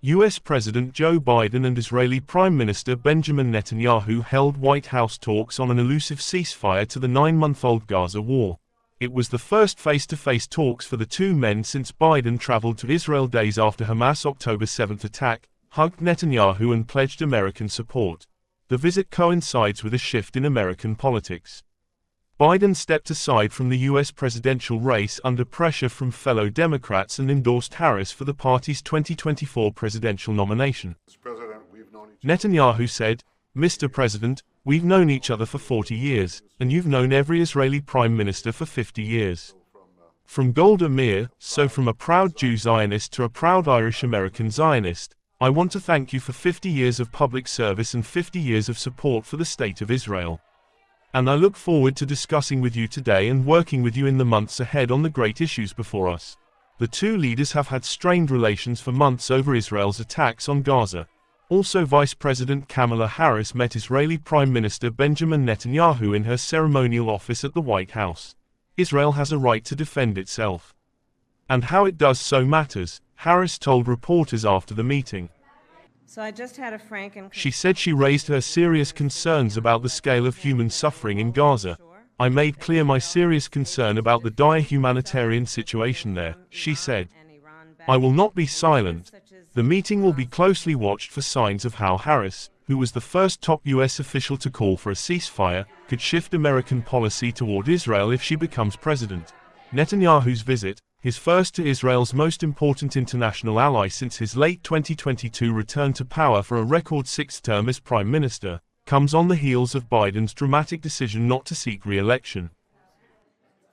U.S. President Joe Biden and Israeli Prime Minister Benjamin Netanyahu held White House talks on an elusive ceasefire to the 9-month-old Gaza war. It was the first face-to-face talks for the two men since Biden traveled to Israel days after Hamas' October 7 attack, hugged Netanyahu and pledged American support. The visit coincides with a shift in American politics. Biden stepped aside from the U.S. presidential race under pressure from fellow Democrats and endorsed Harris for the party's 2024 presidential nomination. Netanyahu said, "Mr. President, we've known each other for 40 years, and you've known every Israeli prime minister for 50 years. From Golda Meir, so from a proud Jew Zionist to a proud Irish-American Zionist, I want to thank you for 50 years of public service and 50 years of support for the State of Israel. And I look forward to discussing with you today and working with you in the months ahead on the great issues before us." The two leaders have had strained relations for months over Israel's attacks on Gaza. Also, Vice President Kamala Harris met Israeli Prime Minister Benjamin Netanyahu in her ceremonial office at the White House. Israel has a right to defend itself. And how it does so matters, Harris told reporters after the meeting. So I just had a frank and She said she raised her serious concerns about the scale of human suffering in Gaza. "I made clear my serious concern about the dire humanitarian situation there," she said. "I will not be silent." The meeting will be closely watched for signs of how Harris, who was the first top U.S. official to call for a ceasefire, could shift American policy toward Israel if she becomes president. Netanyahu's visit, his first to Israel's most important international ally since his late 2022 return to power for a record sixth term as prime minister, comes on the heels of Biden's dramatic decision not to seek re-election.